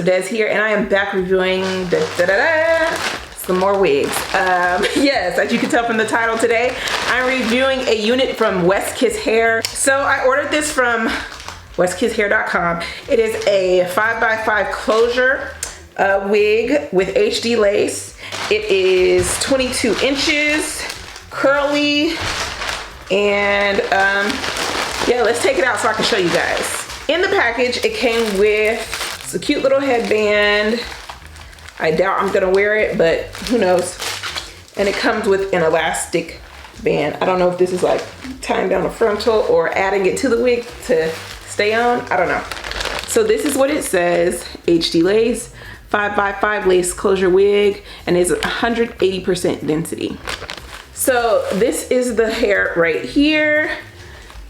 Aggressive Des here, and I am back reviewing some more wigs. Yes, as you can tell from the title today, I'm reviewing a unit from West Kiss Hair. So I ordered this from westkisshair.com. It is a 5x5 closure wig with HD lace. It is 22 inches, curly, and yeah, let's take it out so I can show you guys. In the package, it came with a cute little headband. I doubt I'm gonna wear it, but who knows. And it comes with an elastic band. I don't know if this is like tying down the frontal or adding it to the wig to stay on. I don't know. So this is what it says: HD lace, 5x5 lace closure wig, and is 180% density. So this is the hair right here.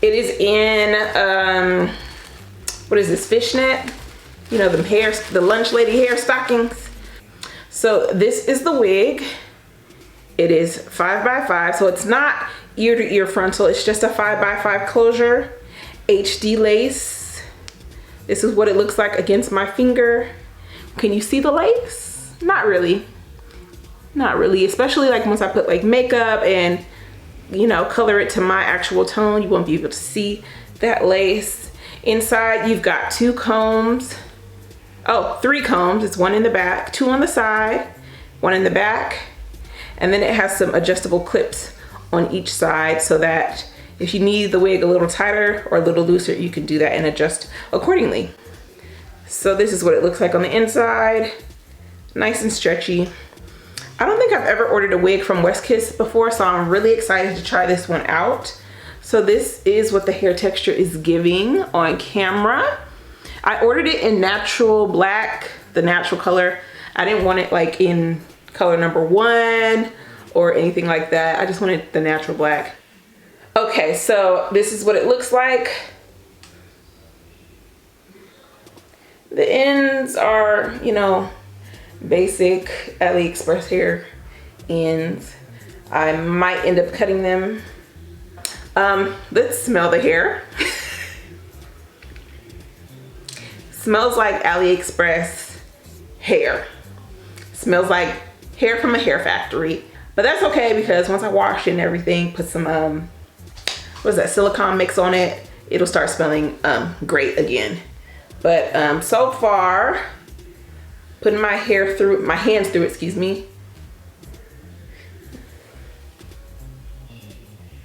It is in what is this, fishnet? You know, the lunch lady hair stockings. So this is the wig. It is 5x5, so it's not ear to ear frontal. It's just a 5x5 closure, HD lace. This is what it looks like against my finger. Can you see the lace? Not really. Not really, especially like once I put like makeup and, you know, color it to my actual tone, you won't be able to see that lace. Inside, you've got 2 combs. Oh, 3 combs. It's 1 in the back, 2 on the side, 1 in the back. And then it has some adjustable clips on each side so that if you need the wig a little tighter or a little looser, you can do that and adjust accordingly. So this is what it looks like on the inside. Nice and stretchy. I don't think I've ever ordered a wig from West Kiss before, so I'm really excited to try this one out. So this is what the hair texture is giving on camera. I ordered it in natural black, the natural color. I didn't want it like in color number 1 or anything like that. I just wanted the natural black. Okay, so this is what it looks like. The ends are, you know, basic AliExpress hair ends. I might end up cutting them. Let's smell the hair. Smells like AliExpress hair. Smells like hair from a hair factory. But that's okay because once I wash it and everything, put some what is that, silicone mix on it, it'll start smelling great again. But so far, putting my hands through it, excuse me.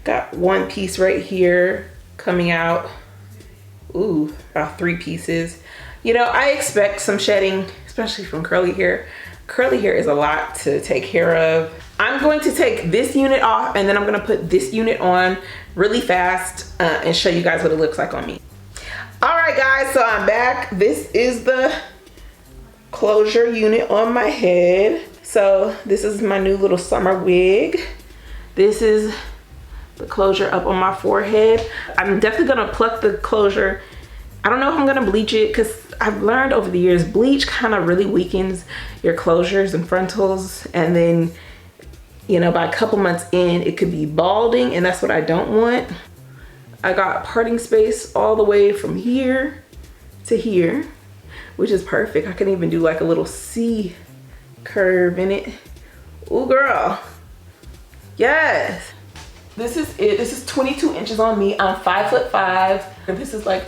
Got 1 piece right here coming out. Ooh, about 3 pieces. You know, I expect some shedding, especially from curly hair. Curly hair is a lot to take care of. I'm going to take this unit off and then I'm gonna put this unit on really fast and show you guys what it looks like on me. All right guys, so I'm back. This is the closure unit on my head. So this is my new little summer wig. This is the closure up on my forehead. I'm definitely gonna pluck the closure. I don't know if I'm gonna bleach it because I've learned over the years bleach kind of really weakens your closures and frontals, and then, you know, by a couple months in it could be balding, and that's what I don't want. I got parting space all the way from here to here, which is perfect. I can even do like a little C curve in it. Ooh girl, yes. This is it. This is 22 inches on me. I'm 5'5", and this is like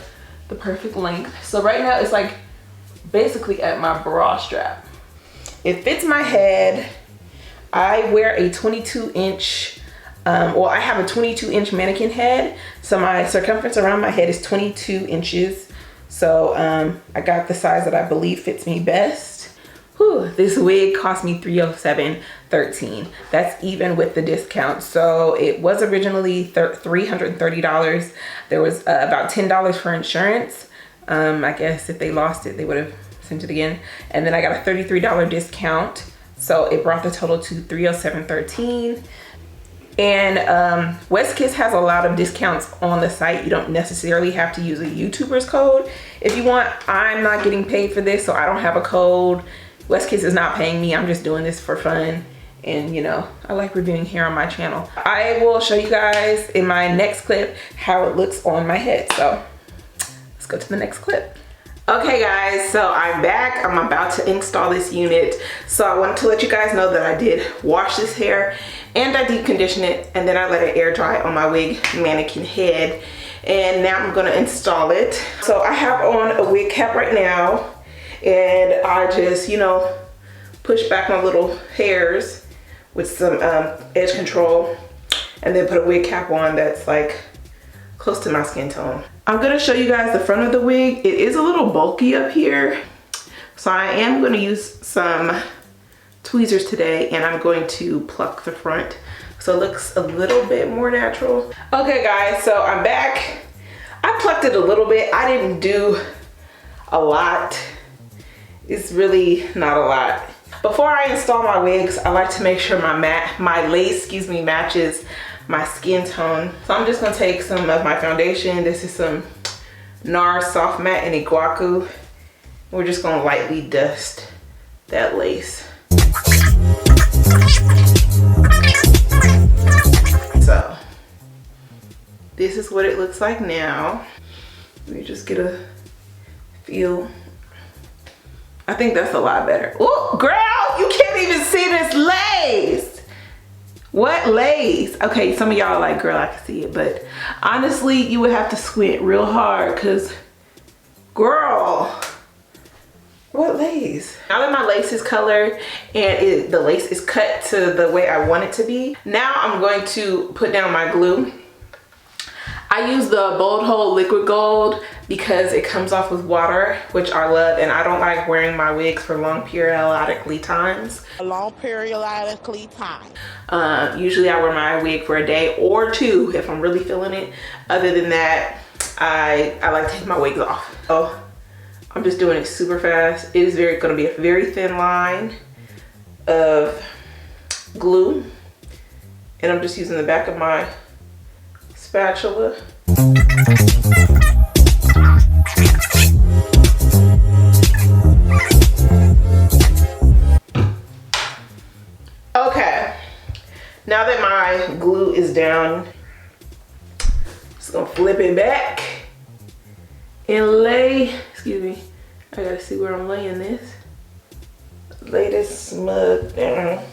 the perfect length. So right now it's like basically at my bra strap. It fits my head. I wear a 22 inch, well, I have a 22 inch mannequin head. So my circumference around my head is 22 inches. So I got the size that I believe fits me best. Whew, this wig cost me $307.13. That's even with the discount. So it was originally $330. There was about $10 for insurance. I guess if they lost it, they would have sent it again. And then I got a $33 discount. So it brought the total to $307.13. And West Kiss has a lot of discounts on the site. You don't necessarily have to use a YouTuber's code if you want. I'm not getting paid for this, so I don't have a code. West Kiss is not paying me. I'm just doing this for fun. And you know, I like reviewing hair on my channel. I will show you guys in my next clip how it looks on my head. So let's go to the next clip. Okay guys, so I'm back. I'm about to install this unit. So I wanted to let you guys know that I did wash this hair and I deep conditioned it, and then I let it air dry on my wig mannequin head. And now I'm gonna install it. So I have on a wig cap right now, and I just, you know, push back my little hairs with some edge control, and then put a wig cap on that's like close to my skin tone. I'm gonna show you guys the front of the wig. It is a little bulky up here, so I am gonna use some tweezers today, and I'm going to pluck the front so it looks a little bit more natural. Okay guys, so I'm back. I plucked it a little bit. I didn't do a lot. It's really not a lot. Before I install my wigs, I like to make sure my lace, matches my skin tone. So I'm just gonna take some of my foundation. This is some NARS Soft Matte in Iguaku. We're just gonna lightly dust that lace. So this is what it looks like now. Let me just get a feel. I think that's a lot better. Oh, girl, you can't even see this lace. What lace? Okay, some of y'all are like, girl, I can see it, but honestly, you would have to squint real hard because, girl, what lace? Now that my lace is colored and the lace is cut to the way I want it to be, now I'm going to put down my glue. I use the Bold Hold Liquid Gold because it comes off with water, which I love, and I don't like wearing my wigs for long periodically times. Usually I wear my wig for a day or two if I'm really feeling it. Other than that, I like to take my wigs off. So I'm just doing it super fast. It is going to be a very thin line of glue, and I'm just using the back of my spatula. Okay, now that my glue is down, just gonna flip it back and lay, excuse me, I gotta see where I'm laying this. Lay this smug down.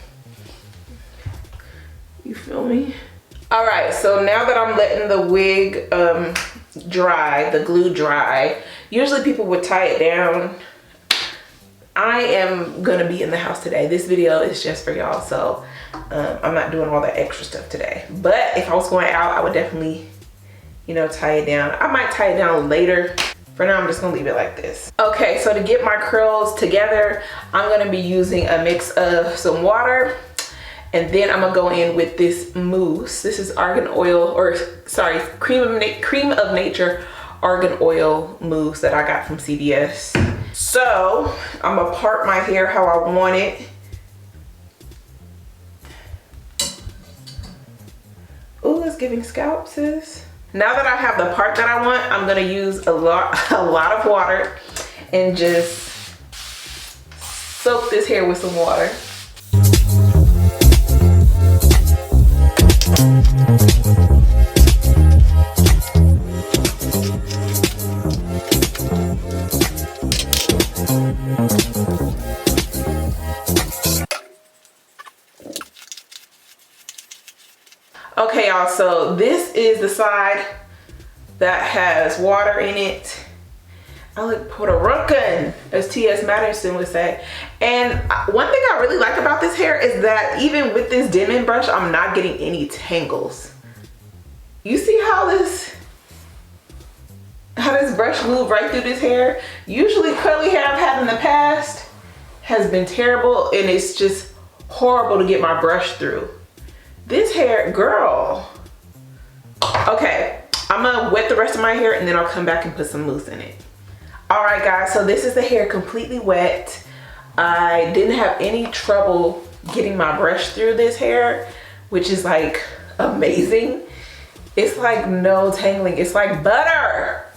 You feel me? All right, so now that I'm letting the wig dry, the glue dry, usually people would tie it down. I am gonna be in the house today. This video is just for y'all, so I'm not doing all that extra stuff today. But if I was going out, I would definitely, you know, tie it down. I might tie it down later. For now, I'm just gonna leave it like this. Okay, so to get my curls together, I'm gonna be using a mix of some water, and then I'm gonna go in with this mousse. This is argan oil, or sorry, cream of nature argan oil mousse that I got from CVS. So I'm gonna part my hair how I want it. Ooh, it's giving scalp, sis. Now that I have the part that I want, I'm gonna use a lot of water and just soak this hair with some water. Okay, y'all, so this is the side that has water in it. I look Puerto-Rican, as T.S. Madison would say. And one thing I really like about this hair is that even with this Denman brush, I'm not getting any tangles. You see how this brush moved right through this hair? Usually curly hair I've had in the past has been terrible, and it's just horrible to get my brush through. This hair, girl. Okay, I'm gonna wet the rest of my hair and then I'll come back and put some mousse in it. All right, guys, so this is the hair completely wet. I didn't have any trouble getting my brush through this hair, which is like amazing. It's like no tangling, it's like butter.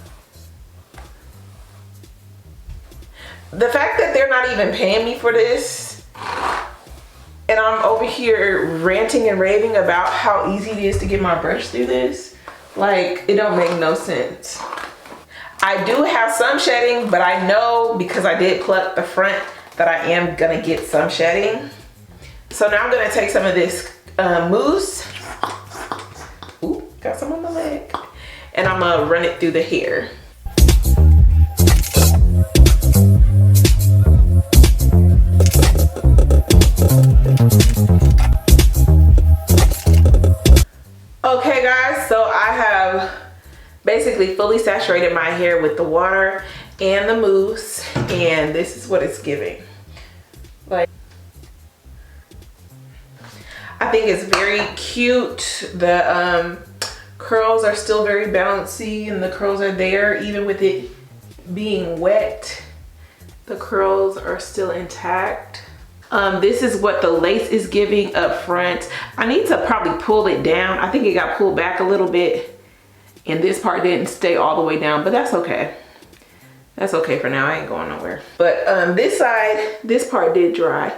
The fact that they're not even paying me for this, and I'm over here ranting and raving about how easy it is to get my brush through this, like, it don't make no sense. I do have some shedding, but I know because I did pluck the front that I am gonna get some shedding. So now I'm gonna take some of this mousse. Ooh, got some on my leg. And I'm gonna run it through the hair. Okay guys, so I have basically fully saturated my hair with the water and the mousse, and this is what it's giving. Like, I think it's very cute. The curls are still very bouncy and the curls are there even with it being wet. The curls are still intact. This is what the lace is giving up front. I need to probably pull it down. I think it got pulled back a little bit and this part didn't stay all the way down, but that's okay. That's okay for now. I ain't going nowhere. But this side, this part did dry.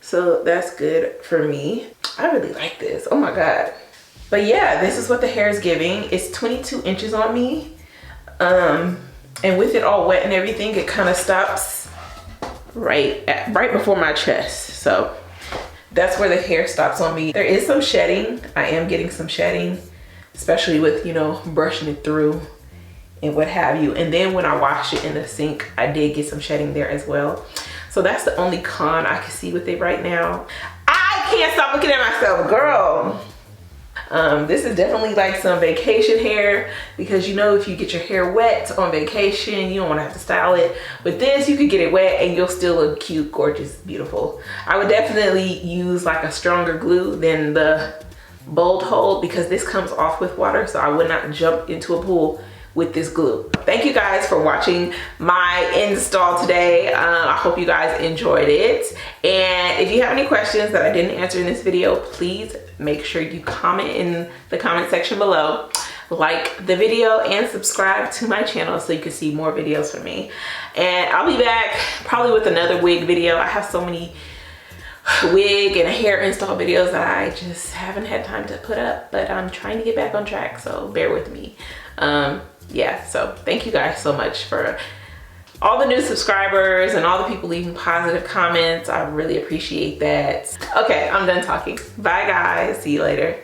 So that's good for me. I really like this. Oh my God. But yeah, this is what the hair is giving. It's 22 inches on me. And with it all wet and everything, it kind of stops right before my chest. So that's where the hair stops on me. There is some shedding. I am getting some shedding, especially with, you know, brushing it through and what have you. And then when I wash it in the sink, I did get some shedding there as well. So that's the only con I can see with it right now. I can't stop looking at myself, girl. This is definitely like some vacation hair, because you know if you get your hair wet on vacation, you don't want to have to style it. With this, you could get it wet and you'll still look cute, gorgeous, beautiful. I would definitely use like a stronger glue than the Bold Hold, because this comes off with water, so I would not jump into a pool with this glue. Thank you guys for watching my install today. I hope you guys enjoyed it. And if you have any questions that I didn't answer in this video, please make sure you comment in the comment section below. Like the video and subscribe to my channel so you can see more videos from me. And I'll be back probably with another wig video. I have so many wig and hair install videos that I just haven't had time to put up, but I'm trying to get back on track, so bear with me. Yeah, so thank you guys so much for all the new subscribers and all the people leaving positive comments. I really appreciate that. Okay, I'm done talking. Bye guys, see you later.